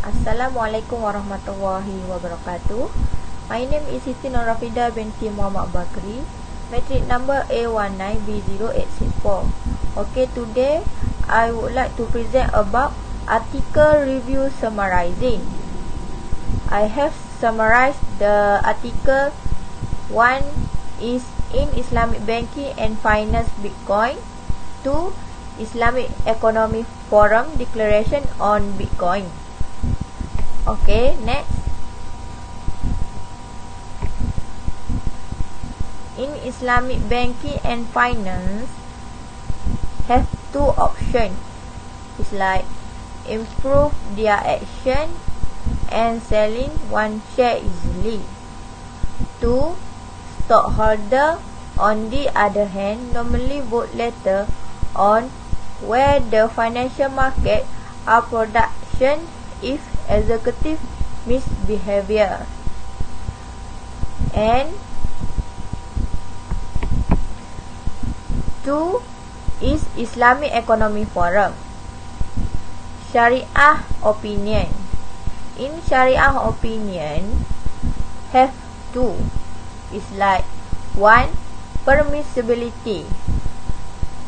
Assalamualaikum warahmatullahi wabarakatuh. My name is Siti Norafida binti Muhammad Bakri, metric number A18A0862. Okay, today I would like to present about article review summarizing. I have summarized the article 1 is in Islamic Banking and Finance Bitcoin. 2 Islamic Economic Forum Declaration on Bitcoin. Okay, next. In Islamic banking and finance have two options. It's like improve their action and selling one share easily. 2. Stockholder on the other hand normally vote later on where the financial market are production if executive misbehavior. And 2 is Islamic Economic Forum. Sharia opinion. In Sharia opinion have two. It's like 1. Permissibility.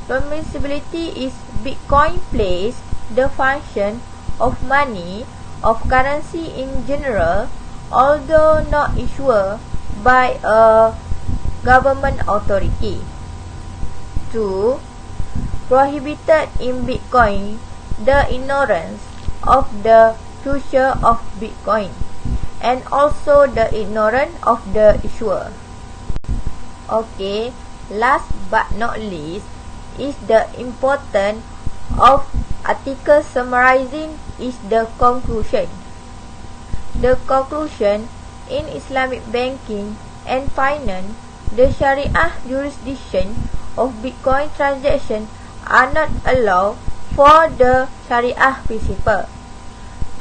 Permissibility is Bitcoin plays the function of money of currency in general, although not issued by a government authority. 2. Prohibited in Bitcoin the ignorance of the future of Bitcoin and also the ignorance of the issuer. Okay, last but not least is the importance of article summarizing is the conclusion. The conclusion in Islamic banking and finance, the Sharia jurisdiction of Bitcoin transaction are not allowed for the Sharia principle.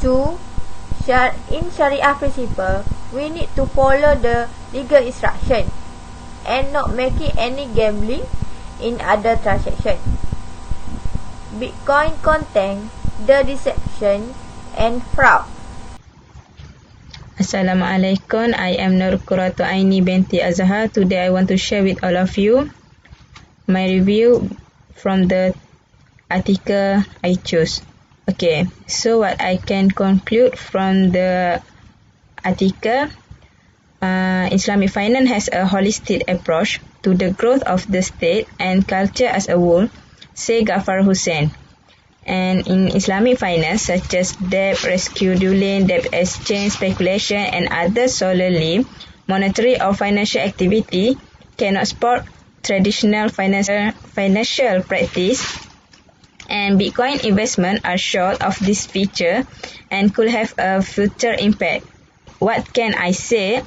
2. In Sharia principle, we need to follow the legal instruction and not making any gambling in other transactions. Bitcoin contain the deception and fraud. Assalamualaikum. I am Nur Qurratu Aini binti Azhar. Today I want to share with all of you my review from the article I chose. Okay, so what I can conclude from the article, Islamic finance has a holistic approach to the growth of the state and culture as a whole, say Ghaffar Hussain. And in Islamic finance, such as debt rescheduling, debt exchange, speculation, and other solely monetary or financial activity, cannot support traditional financial practice. And Bitcoin investment are short of this feature and could have a future impact. What can I say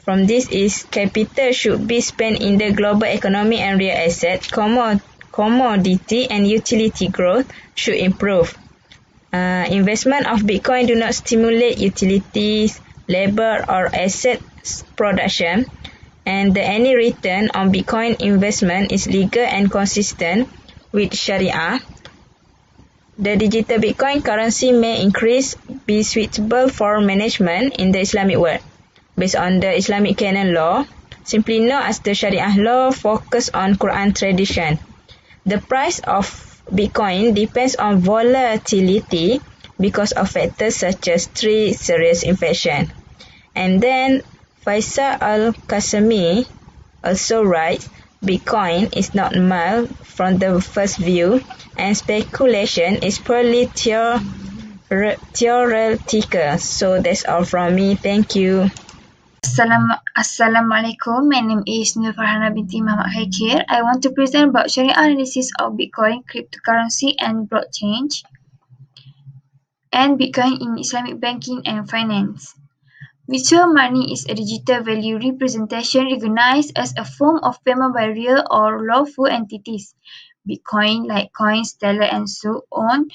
from this is capital should be spent in the global economy and real asset, commodity and utility growth should improve. Investment of Bitcoin do not stimulate utilities, labor or asset production, and any return on Bitcoin investment is legal and consistent with Sharia. The digital Bitcoin currency may increase be suitable for management in the Islamic world. Based on the Islamic canon law, simply known as the Sharia law, focus on Quran tradition. The price of Bitcoin depends on volatility because of factors such as 3 serious inflation. And then Faisal Al-Qasimi also writes, Bitcoin is not mild from the first view and speculation is purely theoretical. So that's all from me. Thank you. Assalamualaikum. My name is Nur Farhana binti Muhammad Haikir. I want to present about Sharia analysis of Bitcoin, cryptocurrency, and blockchain, and Bitcoin in Islamic banking and finance. Virtual money is a digital value representation recognized as a form of payment by real or lawful entities. Bitcoin, like coins, Stellar, and so on,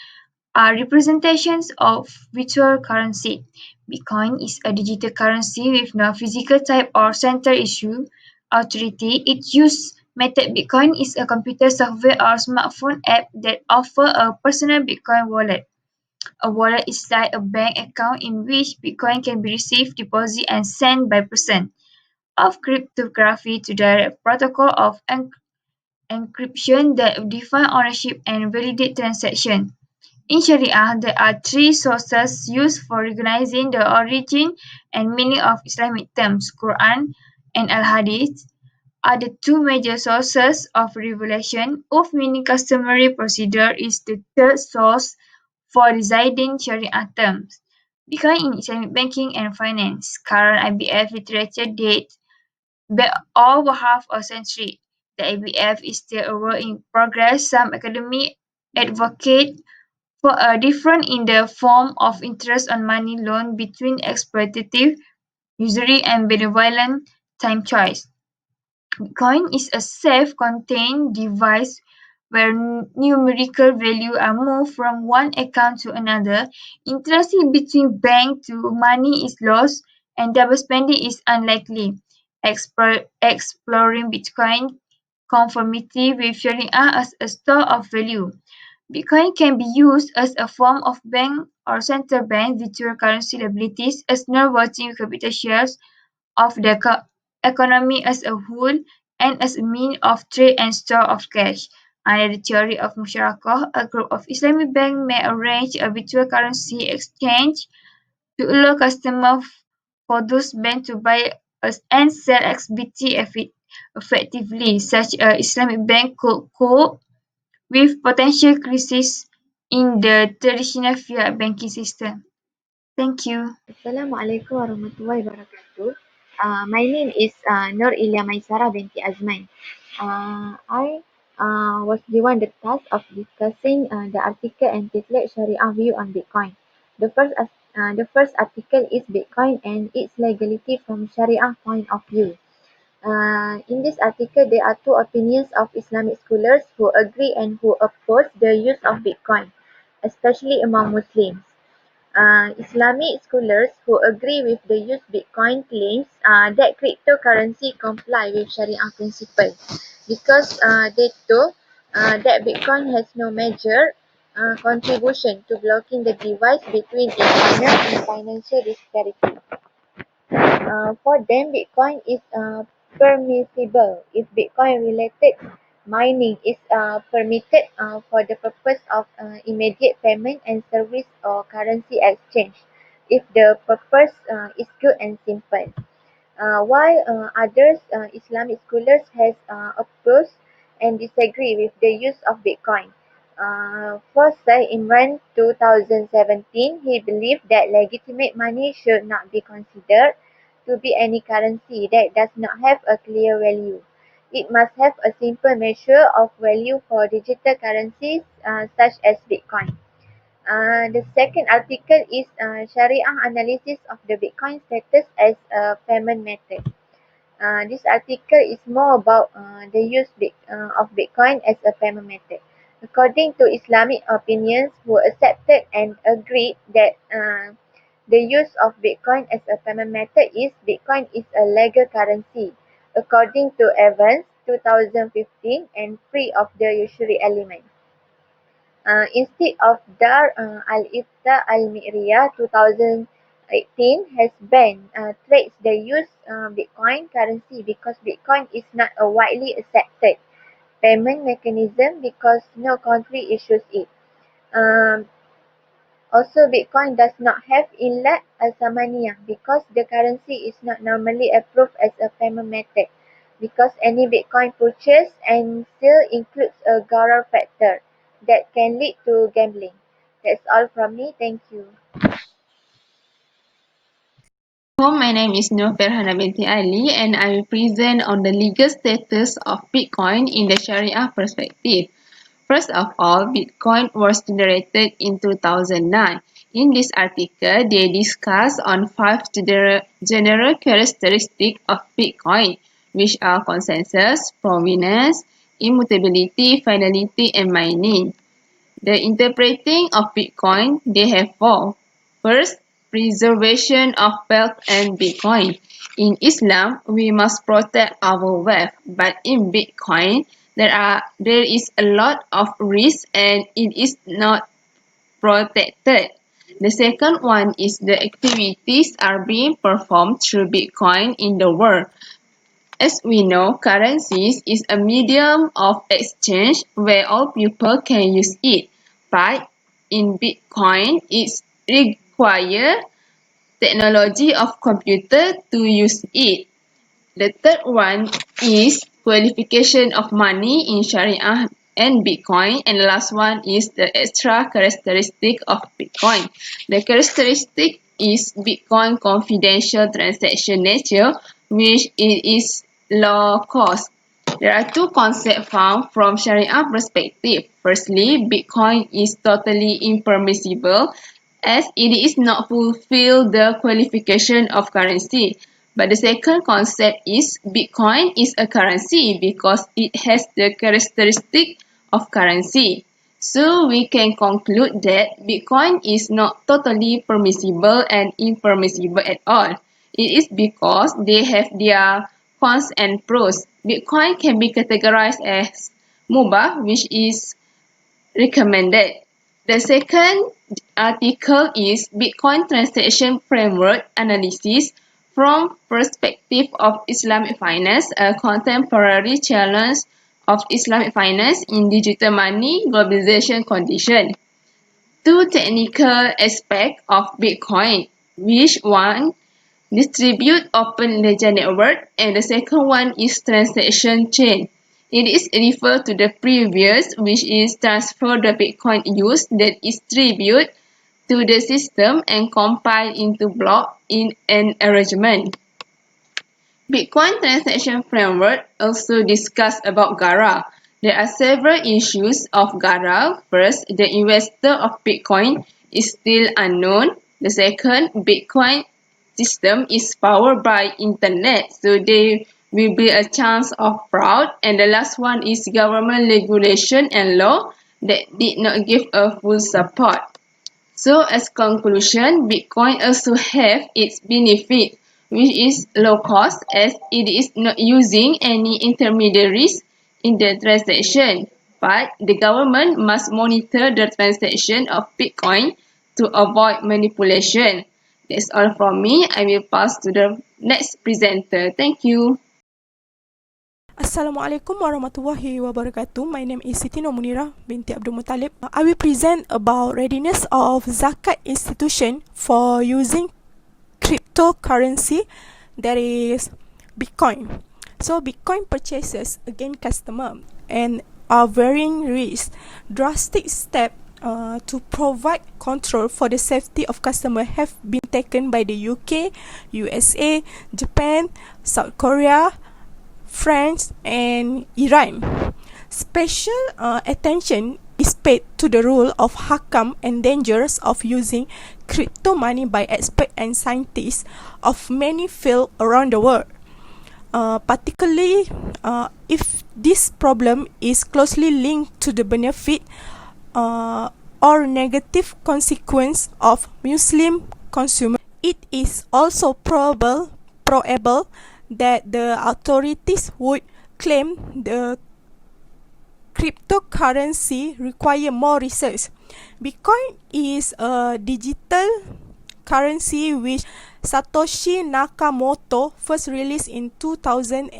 are representations of virtual currency. Bitcoin is a digital currency with no physical type or central issue authority. Its use method Bitcoin is a computer software or smartphone app that offer a personal Bitcoin wallet. A wallet is like a bank account in which Bitcoin can be received, deposited, and sent by person. Of cryptography to direct protocol of encryption that define ownership and validate transactions. In Sharia, there are three sources used for recognizing the origin and meaning of Islamic terms: Quran and Al-Hadith are the two major sources of revelation. Of meaning customary procedure is the third source for deciding Sharia terms. Bitcoin in Islamic banking and finance. Current IBF literature dates back over half a century. The IBF is still a work in progress. Some academics advocate for a difference in the form of interest on money loan between exploitative, usury, and benevolent time choice. Bitcoin is a self-contained device where numerical values are moved from one account to another, interest between bank to money is lost, and double spending is unlikely. Exploring Bitcoin conformity with Sharia as a store of value. Bitcoin can be used as a form of bank or central bank virtual currency liabilities as non-voting capital shares of the economy as a whole and as a means of trade and store of cash. Under the theory of musyarakah, a group of Islamic banks may arrange a virtual currency exchange to allow customers for those banks to buy and sell XBT effectively. Such a Islamic bank could cope with potential crises in the traditional fiat banking system. Thank you. Assalamualaikum warahmatullahi wabarakatuh. My name is Nur Ilya Maisara binti Azman. I was given the task of discussing the article entitled Sharia View on Bitcoin. The first article is Bitcoin and its legality from Sharia point of view. In this article, there are two opinions of Islamic scholars who agree and who oppose the use of Bitcoin, especially among Muslims. Islamic scholars who agree with the use Bitcoin claims that cryptocurrency comply with Sharia principles because they thought that Bitcoin has no major contribution to blocking the divide between economic and financial disparity. For them, Bitcoin is permissible if Bitcoin-related mining is permitted for the purpose of immediate payment and service or currency exchange, if the purpose is good and simple. While others Islamic scholars has opposed and disagree with the use of Bitcoin. First, in 2017, he believed that legitimate money should not be considered to be any currency that does not have a clear value. It must have a simple measure of value for digital currencies such as Bitcoin. The second article is Sharia analysis of the Bitcoin status as a payment method. This article is more about the use of Bitcoin as a payment method. According to Islamic opinions who accepted and agreed that the use of Bitcoin as a payment method is Bitcoin is a legal currency according to Evans 2015 and free of the usury element. Instead of Dar al-Ifta al-Mi'riyah 2018 has banned trades that use Bitcoin currency because Bitcoin is not a widely accepted payment mechanism because no country issues it. Um, Also, Bitcoin does not have Illat al-Samaniyah because the currency is not normally approved as a payment method because any Bitcoin purchase and sale includes a Gharar factor that can lead to gambling. That's all from me. Thank you. Hello, my name is Nur Ferhana binti Ali and I will present on the legal status of Bitcoin in the Sharia perspective. First of all, Bitcoin was generated in 2009. In this article, they discuss on 5 general characteristics of Bitcoin, which are consensus, provenance, immutability, finality, and mining. The interpreting of Bitcoin, they have 4. First, preservation of wealth and Bitcoin. In Islam, we must protect our wealth, but in Bitcoin, there is a lot of risk and it is not protected. The second one is the activities are being performed through Bitcoin in the world. As we know, currencies is a medium of exchange where all people can use it. But in Bitcoin, it requires technology of computer to use it. The third one is qualification of money in Sharia and Bitcoin, and the last one is the extra characteristic of Bitcoin. The characteristic is Bitcoin confidential transaction nature, which it is low cost. There are two concepts found from Sharia perspective. Firstly, Bitcoin is totally impermissible as it is not fulfill the qualification of currency. But the second concept is Bitcoin is a currency because it has the characteristic of currency. So we can conclude that Bitcoin is not totally permissible and impermissible at all. It is because they have their cons and pros. Bitcoin can be categorized as mubah, which is recommended. The second article is Bitcoin Transaction Framework Analysis from Perspective of Islamic Finance, a contemporary challenge of Islamic finance in digital money globalization condition. Two technical aspects of Bitcoin, which one distribute open ledger network and the second one is transaction chain. It is referred to the previous, which is transfer the Bitcoin use that is distributed to the system and compiled into block in an arrangement. Bitcoin transaction framework also discuss about Gara. There are several issues of Gara. First, the investor of Bitcoin is still unknown. The second, Bitcoin system is powered by internet, so there will be a chance of fraud. And the last one is government regulation and law that did not give a full support. So as conclusion, Bitcoin also have its benefit, which is low cost as it is not using any intermediaries in the transaction. But the government must monitor the transaction of Bitcoin to avoid manipulation. That's all from me. I will pass to the next presenter. Thank you. Assalamualaikum warahmatullahi wabarakatuh. My name is Siti Nur Munirah binti Abdul Muttalib. I will present about readiness of zakat institution for using cryptocurrency, that is Bitcoin. So Bitcoin purchases again customer and are varying risks. Drastic step to provide control for the safety of customer have been taken by the UK, USA, Japan, South Korea, France and Iran. Special attention is paid to the role of hakam and dangers of using crypto money by experts and scientists of many fields around the world. Particularly if this problem is closely linked to the benefit or negative consequence of Muslim consumers. It is also probable that the authorities would claim the cryptocurrency require more research. Bitcoin is a digital currency which Satoshi Nakamoto first released in 2009.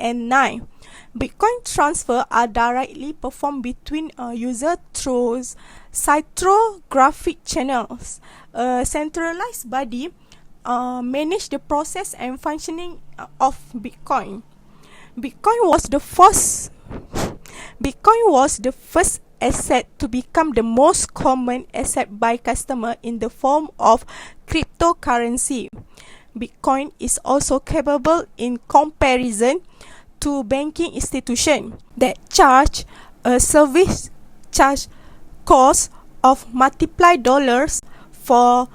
Bitcoin transfer are directly performed between a user through cryptographic channels. A centralized body manage the process and functioning of Bitcoin. Bitcoin was the first asset to become the most common asset by customer in the form of cryptocurrency. Bitcoin is also capable in comparison to banking institutions that charge a service charge cost of multiply dollars for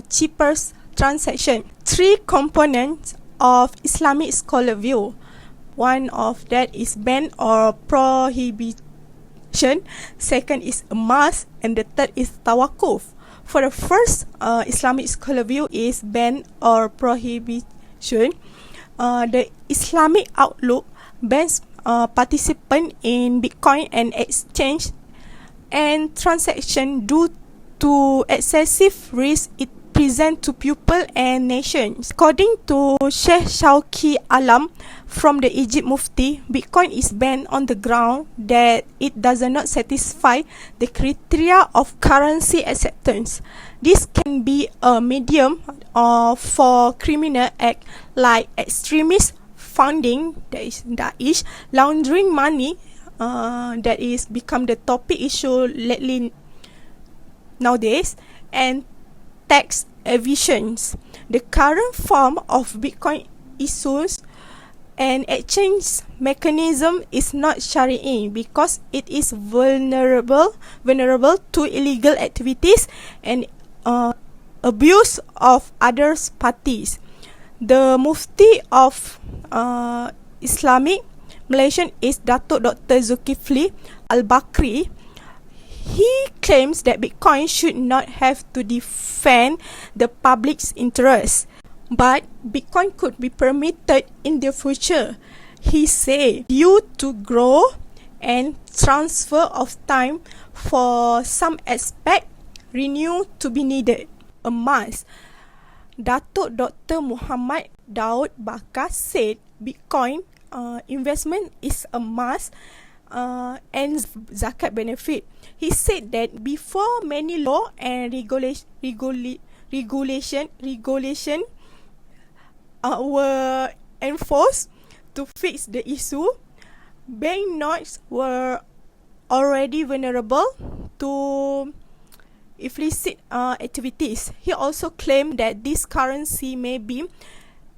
cheaper transaction. Three components of Islamic scholar view. One of that is ban or prohibition. Second is a must, and the third is tawakuf. For the first Islamic scholar view is ban or prohibition. The Islamic outlook bans participant in Bitcoin and exchange and transaction due to excessive risk it present to people and nations. According to Sheikh Shauki Alam from the Egypt Mufti, Bitcoin is banned on the ground that it does not satisfy the criteria of currency acceptance. This can be a medium for criminal act like extremist funding, that is Daesh, laundering money, that is become the topic issue lately nowadays, and tax evasions. The current form of Bitcoin issues and exchange mechanism is not Sharia because it is vulnerable to illegal activities and abuse of other parties. The Mufti of Islamic Malaysian is Datuk Dr. Zulkifli Al-Bakri. He claims that Bitcoin should not have to defend the public's interest, but Bitcoin could be permitted in the future. He said, due to growth and transfer of time for some aspect, renew to be needed, a must. Datuk Dr. Muhammad Daud Bakar said Bitcoin investment is a must and zakat benefit. He said that before many law and regulation were enforced to fix the issue, bank notes were already vulnerable to illicit activities. He also claimed that this currency may be,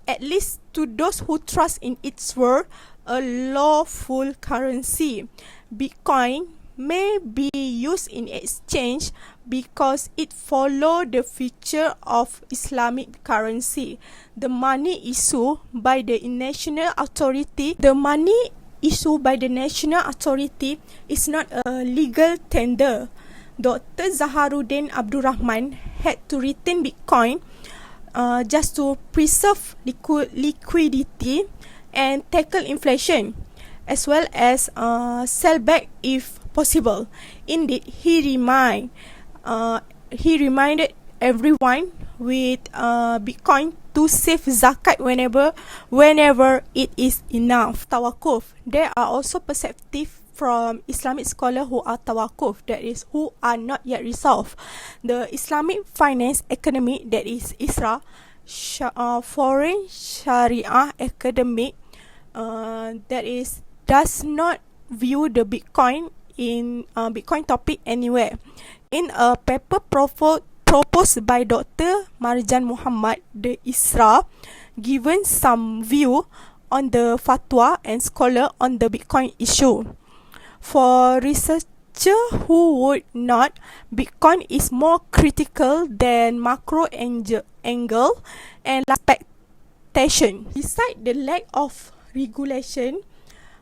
at least to those who trust in its word, a lawful currency. Bitcoin may be used in exchange because it follows the feature of Islamic currency. The money issued by the national authority is not a legal tender. Dr. Zaharuddin Abdul Rahman had to retain Bitcoin just to preserve liquidity and tackle inflation, as well as sell back if possible. Indeed, he reminded everyone with Bitcoin to save zakat whenever it is enough. Tawakuf. There are also perspectives from Islamic scholars who are tawakuf, that is, who are not yet resolved. The Islamic finance economy, that is ISRA, foreign Sharia academic, that is, does not view the Bitcoin in Bitcoin topic anywhere. In a paper proposed by Dr. Marjan Muhammad, the ISRA given some view on the fatwa and scholar on the Bitcoin issue. For researcher who would not, Bitcoin is more critical than macro angle and expectation. Besides the lack of regulation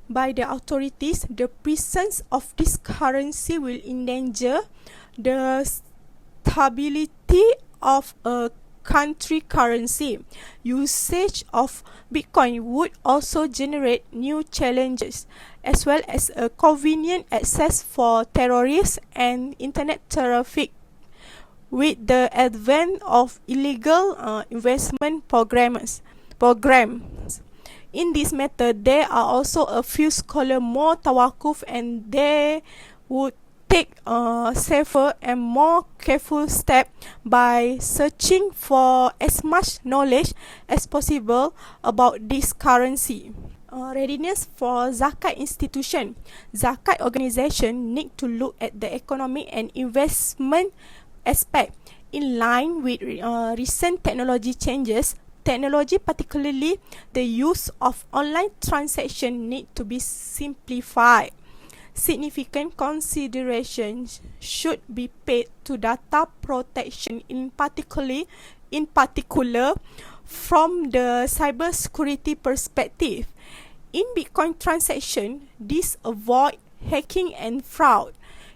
by the authorities, the presence of this currency will endanger the stability of a country currency. Usage of Bitcoin would also generate new challenges, as well as a convenient access for terrorists and internet traffic. With the advent of illegal investment programs. In this matter, there are also a few scholars more tawakuf, and they would take a safer and more careful step by searching for as much knowledge as possible about this currency. Readiness for zakat institution. Zakat organisation need to look at the economic and investment aspect in line with recent technology changes. Technology, particularly the use of online transaction, need to be simplified. Significant considerations should be paid to data protection, in particular from the cybersecurity perspective. In Bitcoin transaction, this avoid hacking and fraud.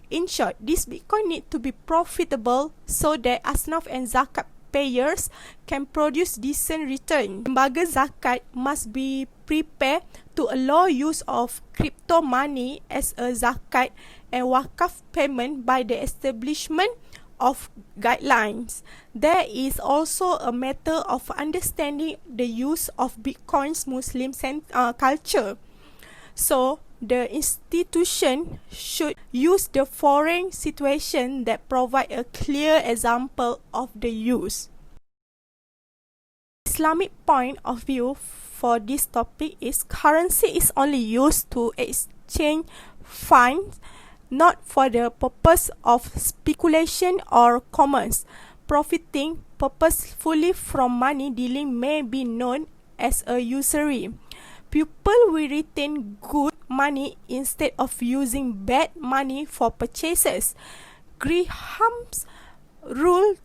In short, this Bitcoin need to be profitable so that Asnaf and Zakat payers can produce decent return. Lembaga zakat must be prepared to allow use of crypto money as a zakat and wakaf payment by the establishment of guidelines. There is also a matter of understanding the use of Bitcoin's Muslim culture. So, the institution should use the foreign situation that provide a clear example of the use. Islamic point of view for this topic is currency is only used to exchange funds, not for the purpose of speculation or commerce. Profiting purposefully from money dealing may be known as a usury. People will retain good money instead of using bad money for purchases. Graham's rule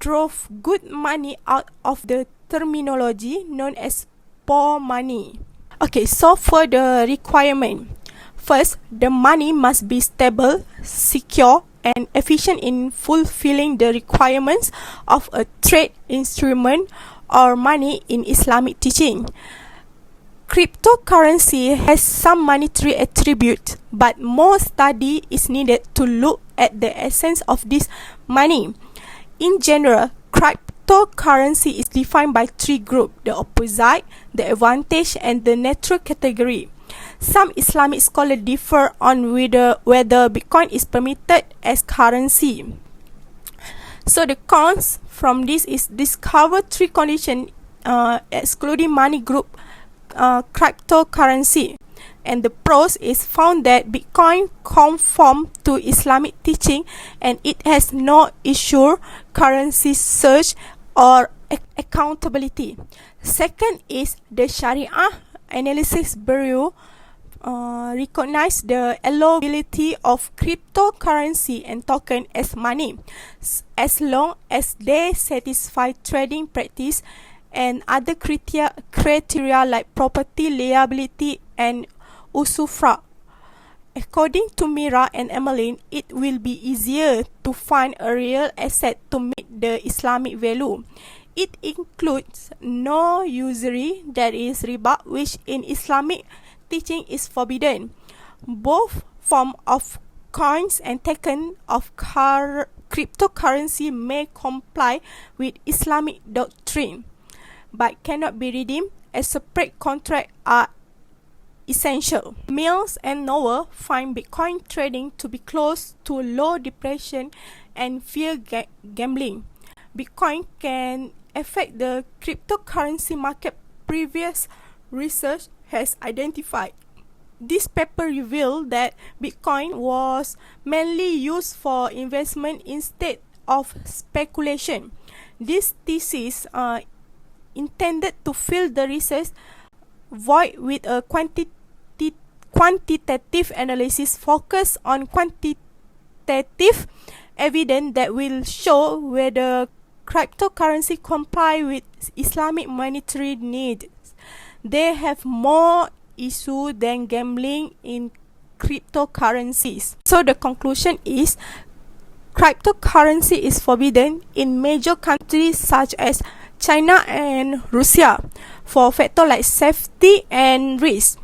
drove good money out of the terminology known as poor money. Okay, so for the requirement. First, the money must be stable, secure, and efficient in fulfilling the requirements of a trade instrument or money in Islamic teaching. Cryptocurrency has some monetary attributes, but more study is needed to look at the essence of this money. In general, cryptocurrency is defined by three groups: the opposite, the advantage, and the neutral category. Some Islamic scholars differ on whether Bitcoin is permitted as currency. So the cons from this is discover three conditions excluding money group cryptocurrency, and the pros is found that Bitcoin conform to Islamic teaching and it has no issue currency search or accountability. Second is the Sharia Analysis Bureau recognize the allowability of cryptocurrency and token as money as long as they satisfy trading practice and other criteria like property liability and usufruct. According to Mira and Emmeline, it will be easier to find a real asset to meet the Islamic value. It includes no usury, that is riba, which in Islamic teaching is forbidden. Both form of coins and token of cryptocurrency may comply with Islamic doctrine, but cannot be redeemed as separate contract are essential. Mills and Noah find Bitcoin trading to be close to low depression and fear gambling. Bitcoin can affect the cryptocurrency market. Previous research has identified. This paper revealed that Bitcoin was mainly used for investment instead of speculation. This thesis intended to fill the research void with a quantitative analysis focused on quantitative evidence that will show whether cryptocurrency comply with Islamic monetary needs. They have more issue than gambling in cryptocurrencies. So the conclusion is cryptocurrency is forbidden in major countries such as China and Russia for factors like safety and risk.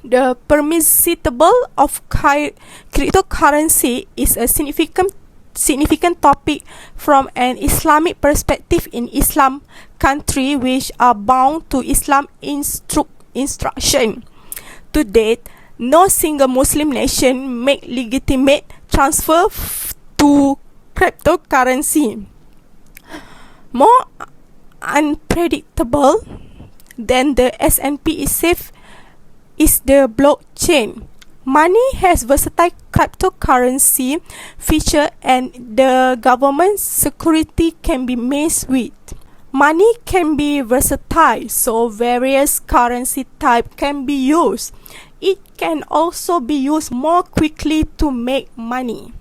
The permissibility of cryptocurrency is a significant topic from an Islamic perspective in Islam countries which are bound to Islam instruction. To date, no single Muslim nation make legitimate transfer to cryptocurrency. More unpredictable than the S&P is safe is the blockchain. Money has versatile cryptocurrency feature and the government security can be messed with. Money can be versatile, so various currency type can be used. It can also be used more quickly to make money.